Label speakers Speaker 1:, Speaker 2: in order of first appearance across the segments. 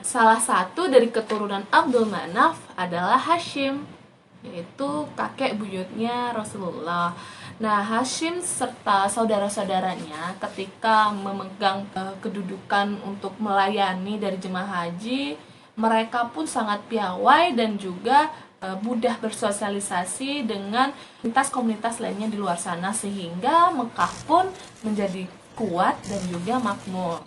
Speaker 1: Salah satu dari keturunan Abdul Manaf adalah Hashim, yaitu kakek buyutnya Rasulullah. Nah, Hashim serta saudara-saudaranya ketika memegang kedudukan untuk melayani dari jemaah haji, mereka pun sangat piawai dan juga mudah bersosialisasi dengan komunitas-komunitas lainnya di luar sana, sehingga Mekah pun menjadi kuat dan juga makmur.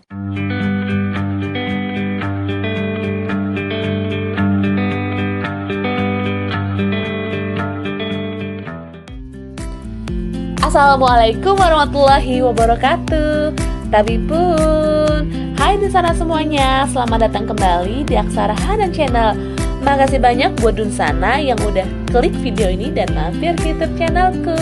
Speaker 1: Assalamualaikum warahmatullahi wabarakatuh. Tapi pun, hai di sana semuanya, selamat datang kembali di Aksara Hanan Channel. Makasih banyak buat Dunsana yang udah klik video ini dan mampir ke YouTube channelku.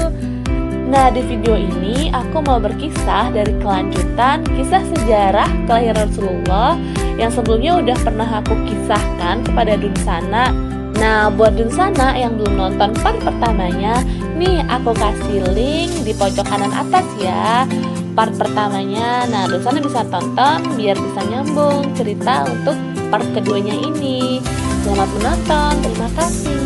Speaker 1: Nah, di video ini aku mau berkisah dari kelanjutan kisah sejarah kelahiran Rasulullah yang sebelumnya udah pernah aku kisahkan kepada Dunsana. Nah, buat Dunsana yang belum nonton part pertamanya, nih aku kasih link di pojok kanan atas ya, part pertamanya. Nah, Dunsana bisa tonton biar bisa nyambung cerita untuk part keduanya ini. Selamat menonton, terima kasih.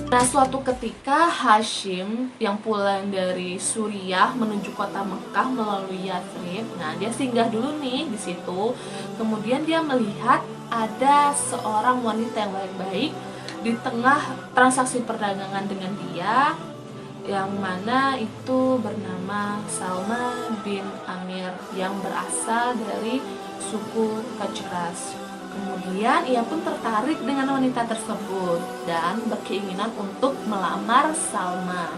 Speaker 1: Nah, suatu ketika Hashim yang pulang dari Suriah menuju kota Mekah melalui Yathrib. Nah, dia singgah dulu nih di situ. Kemudian dia melihat ada seorang wanita yang baik-baik di tengah transaksi perdagangan dengan dia, yang mana itu bernama Salma bin Amir yang berasal dari suku Kajras. Kemudian ia pun tertarik dengan wanita tersebut dan berkeinginan untuk melamar Salma.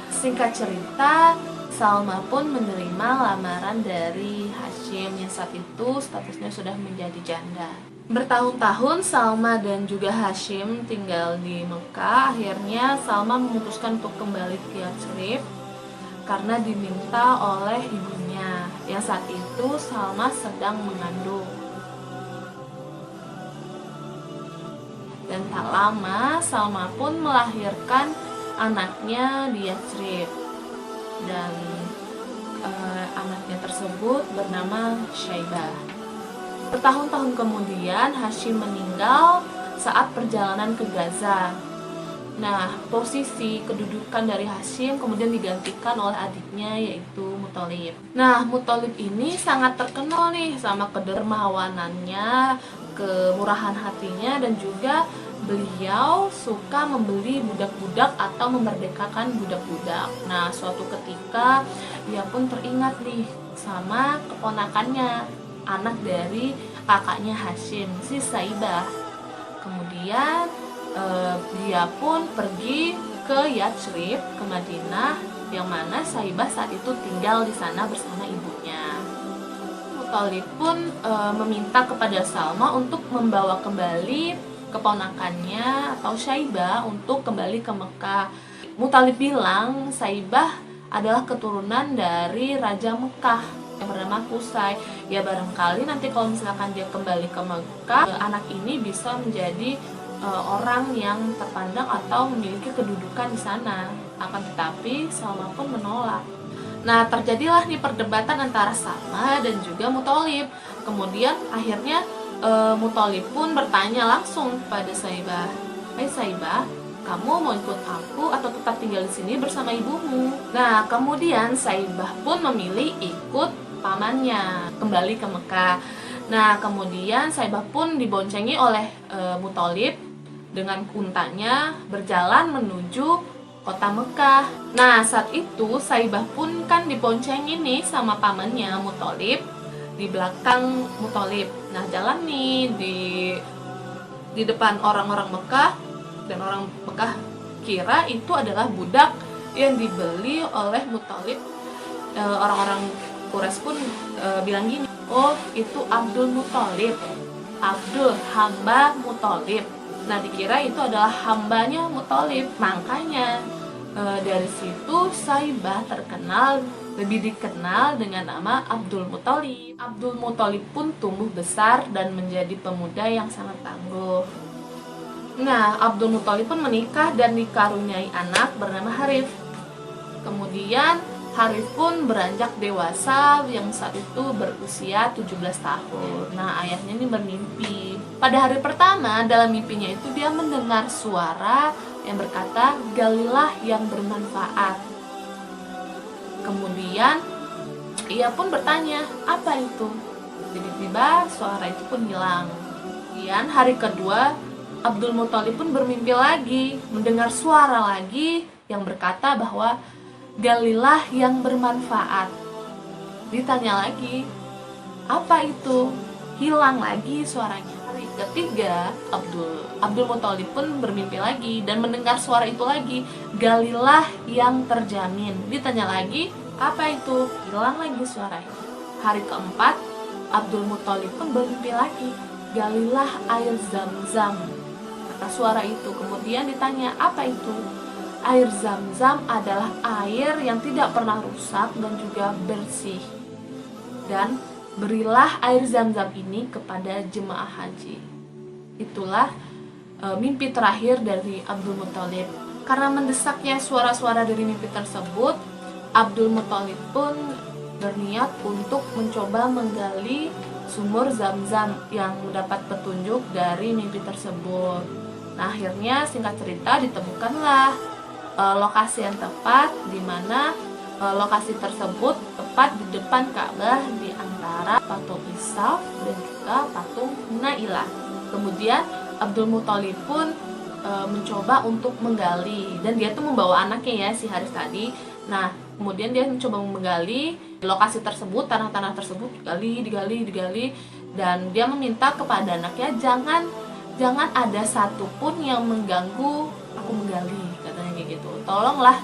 Speaker 1: Singkat cerita, Salma pun menerima lamaran dari Hashim yang saat itu statusnya sudah menjadi janda. Bertahun-tahun Salma dan juga Hashim tinggal di Mekah. Akhirnya Salma memutuskan untuk kembali ke Yathrib karena diminta oleh ibunya, yang saat itu Salma sedang mengandung. Dan tak lama Salma pun melahirkan anaknya di Yathrib, dan anaknya tersebut bernama Syaibah. Bertahun-tahun kemudian Hashim meninggal saat perjalanan ke Gaza. Nah, posisi kedudukan dari Hashim kemudian digantikan oleh adiknya, yaitu Muthalib. Nah, Muthalib ini sangat terkenal nih sama kedermawanannya, kemurahan hatinya, dan juga beliau suka membeli budak-budak atau memerdekakan budak-budak. Nah, suatu ketika ia pun teringat nih sama keponakannya, anak dari kakaknya Hashim, si Saibah. Kemudian dia pun pergi ke Yathrib, ke Madinah, yang mana Saibah saat itu tinggal di sana bersama ibunya. Muthalib pun meminta kepada Salma untuk membawa kembali keponakannya atau Syaibah untuk kembali ke Mekah. Muthalib bilang Syaibah adalah keturunan dari Raja Mekah yang bernama Qusay. Ya, barangkali nanti kalau misalkan dia kembali ke Mekah, anak ini bisa menjadi orang yang terpandang atau memiliki kedudukan di sana. Akan tetapi Salma pun menolak. Nah, terjadilah nih perdebatan antara Salma dan juga Muthalib. Kemudian akhirnya Muthalib pun bertanya langsung kepada Syaibah, "Hai Syaibah, kamu mau ikut aku atau tetap tinggal di sini bersama ibumu?" Nah, kemudian Syaibah pun memilih ikut pamannya kembali ke Mekah. Nah, kemudian Syaibah pun diboncengi oleh Muthalib dengan untanya berjalan menuju kota Mekah. Nah, saat itu Syaibah pun kan diboncengi nih sama pamannya Muthalib di belakang Muthalib. Nah, jalan nih di depan orang-orang Mekah, dan orang Mekah kira itu adalah budak yang dibeli oleh Muthalib. Orang-orang Quraisy pun bilang gini, "Oh, itu Abdul Muthalib. Abdul, hamba Muthalib." Nah, dikira itu adalah hambanya Muthalib. Makanya dari situ Syaibah lebih dikenal dengan nama Abdul Muthalib. Abdul Muthalib pun tumbuh besar dan menjadi pemuda yang sangat tangguh. Nah, Abdul Muthalib pun menikah dan dikaruniai anak bernama Harith. Kemudian Harith pun beranjak dewasa yang saat itu berusia 17 tahun. Nah, ayahnya ini bermimpi. Pada hari pertama dalam mimpinya itu dia mendengar suara yang berkata, "Galilah yang bermanfaat." Kemudian ia pun bertanya, "Apa itu?" Tiba-tiba suara itu pun hilang. Kemudian hari kedua Abdul Muthalib pun bermimpi lagi, mendengar suara lagi yang berkata bahwa galilah yang bermanfaat. Ditanya lagi, apa itu? Hilang lagi suaranya. Hari ketiga Abdul Muthalib pun bermimpi lagi dan mendengar suara itu lagi, galilah yang terjamin. Ditanya lagi, apa itu? Hilang lagi suaranya. Hari keempat Abdul Muthalib pun bermimpi lagi, galilah air Zam-Zam. Kata suara itu. Kemudian ditanya, apa itu? Air Zam-Zam adalah air yang tidak pernah rusak dan juga bersih. Dan berilah air Zam-Zam ini kepada jemaah haji. Itulah mimpi terakhir dari Abdul Muthalib. Karena mendesaknya suara-suara dari mimpi tersebut, Abdul Muthalib pun berniat untuk mencoba menggali sumur Zam-Zam yang mendapat petunjuk dari mimpi tersebut. Nah, akhirnya singkat cerita ditemukanlah lokasi yang tepat, di mana lokasi tersebut tepat di depan Ka'bah di antara patung Ishaq dan juga patung Nailah. Kemudian Abdul Muthalib pun mencoba untuk menggali, dan dia tuh membawa anaknya ya, si Haris tadi. Nah, kemudian dia mencoba menggali lokasi tersebut, tanah-tanah tersebut digali, dan dia meminta kepada anaknya, jangan ada satupun yang mengganggu aku menggali, katanya kayak gitu. Tolonglah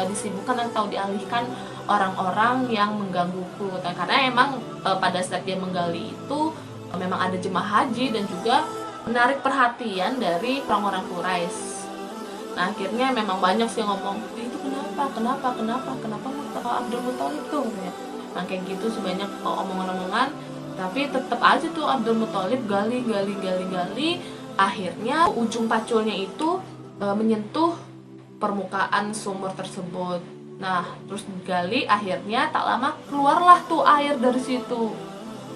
Speaker 1: disibukkan atau dialihkan orang-orang yang menggangguku. Karena emang pada saat dia menggali itu memang ada jemaah haji dan juga menarik perhatian dari orang-orang Quraisy. Nah, akhirnya memang banyak sih yang ngomong, itu kenapa Abdul Muthalib tuh ya. Nah, kayak gitu sebanyak omongan-omongan, tapi tetap aja tuh Abdul Muthalib gali. Akhirnya ujung paculnya itu menyentuh permukaan sumur tersebut. Nah, terus digali, akhirnya tak lama keluarlah tuh air dari situ.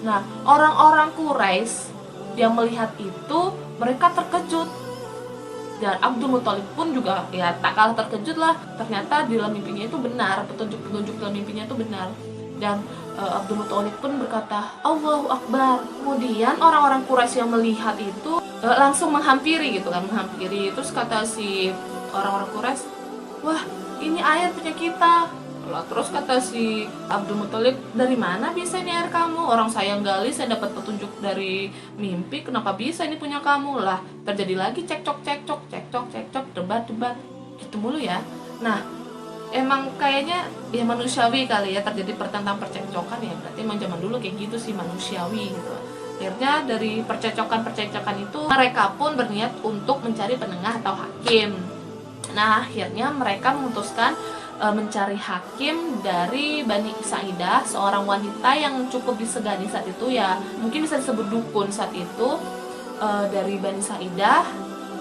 Speaker 1: Nah, orang-orang Quraisy yang melihat itu, mereka terkejut. Dan Abdul Muthalib pun juga ya tak kalah terkejut lah. Ternyata di dalam mimpinya itu benar, petunjuk-petunjuk dalam mimpinya itu benar. Dan Abdul Muthalib pun berkata, Allahu Akbar. Kemudian orang-orang Quraisy yang melihat itu langsung menghampiri gitu kan, terus kata si orang-orang Quraisy, wah ini air punya kita. Lah, terus kata si Abdul Muthalib, dari mana bisa ini air kamu? Orang saya gali, saya dapat petunjuk dari mimpi, kenapa bisa ini punya kamu? Lah, terjadi lagi cekcok, debat gitu mulu ya. Nah, emang kayaknya ya manusiawi kali ya terjadi pertentang percekcokan ya, berarti emang zaman dulu kayak gitu sih, manusiawi gitu. Akhirnya dari percekcokan itu mereka pun berniat untuk mencari penengah atau hakim. Nah, akhirnya mereka memutuskan mencari hakim dari Bani Sa'idah, seorang wanita yang cukup disegani saat itu ya, mungkin bisa disebut dukun saat itu, dari Bani Sa'idah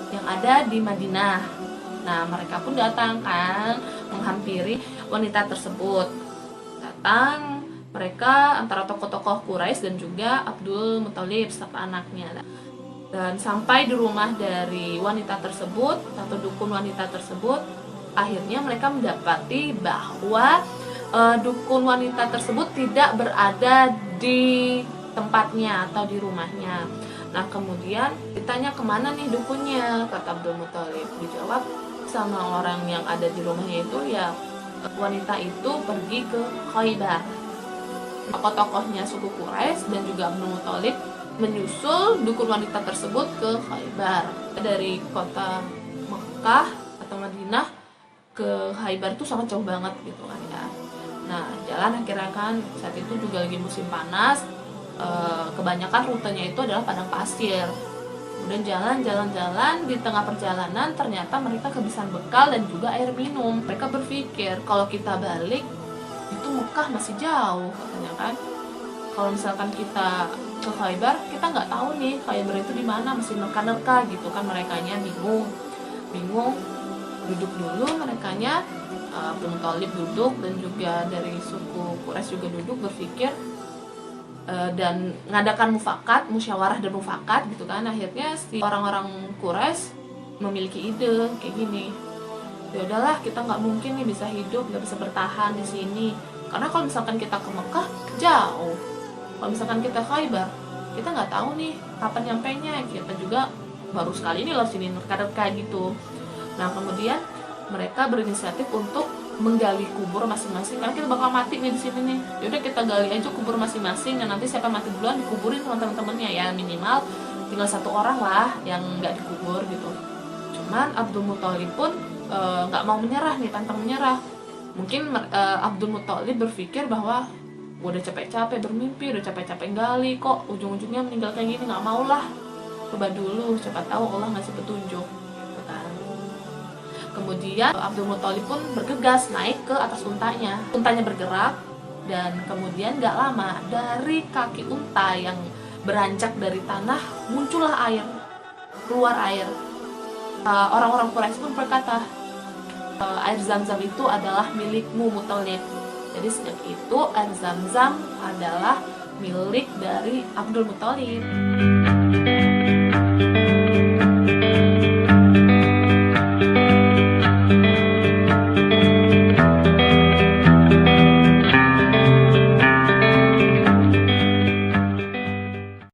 Speaker 1: yang ada di Madinah. Nah, mereka pun datang kan menghampiri wanita tersebut. Datang mereka antara tokoh-tokoh Quraisy dan juga Abdul Muthalib serta anaknya. Dan sampai di rumah dari wanita tersebut atau dukun wanita tersebut, akhirnya mereka mendapati bahwa dukun wanita tersebut tidak berada di tempatnya atau di rumahnya. Nah, kemudian ditanya, kemana nih dukunnya? Kata Abdul Muthalib. Dijawab sama orang yang ada di rumahnya itu, ya wanita itu pergi ke Khaybar. Tokoh-tokohnya suku Quraisy dan juga Abdul Muthalib menyusul dukun wanita tersebut ke Khaybar. Dari kota Mekah atau Madinah ke Khaybar itu sangat jauh banget gitu kan ya. Nah, jalan akhirnya kan saat itu juga lagi musim panas, kebanyakan rutenya itu adalah padang pasir. Kemudian jalan di tengah perjalanan ternyata mereka kehabisan bekal dan juga air minum. Mereka berpikir kalau kita balik itu Mekah masih jauh katanya kan. Kalau misalkan kita ke Khaybar, kita nggak tahu nih Khaybar itu di mana, masih nerka-nerka gitu kan, merekanya bingung duduk dulu merekanya, Abdul Muthalib duduk dan juga dari suku Quraisy juga duduk berpikir dan mengadakan musyawarah dan mufakat gitu kan. Akhirnya si orang-orang Quraisy memiliki ide kayak gini, ya udahlah, kita nggak mungkin nih bisa hidup, nggak bisa bertahan di sini, karena kalau misalkan kita ke Mekah jauh, kalau misalkan kita ke Khaybar kita nggak tahu nih kapan nyampainya, kita juga baru sekali ini loh sini kayak gitu. Nah kemudian mereka berinisiatif untuk menggali kubur masing-masing, karena kita bakal mati nih di sini nih, yaudah kita gali aja kubur masing-masing, dan nanti siapa mati duluan dikuburin sama teman-temannya, ya minimal tinggal satu orang lah yang nggak dikubur gitu. Cuman Abdul Muthalib pun nggak mau menyerah nih, pantang menyerah. Mungkin Abdul Muthalib berpikir bahwa gue udah capek-capek bermimpi, udah capek-capek gali, kok ujung-ujungnya meninggal kayak gini, nggak mau lah, coba dulu, siapa tahu Allah ngasih petunjuk gitu kan. Kemudian Abdul Muthalib pun bergegas naik ke atas untanya bergerak, dan kemudian nggak lama dari kaki unta yang beranjak dari tanah muncullah air, keluar air. Orang-orang Quraisy pun berkata, air Zam-Zam itu adalah milikmu Muthalib. Jadi sejak itu air Zam-Zam adalah milik dari Abdul Muthalib.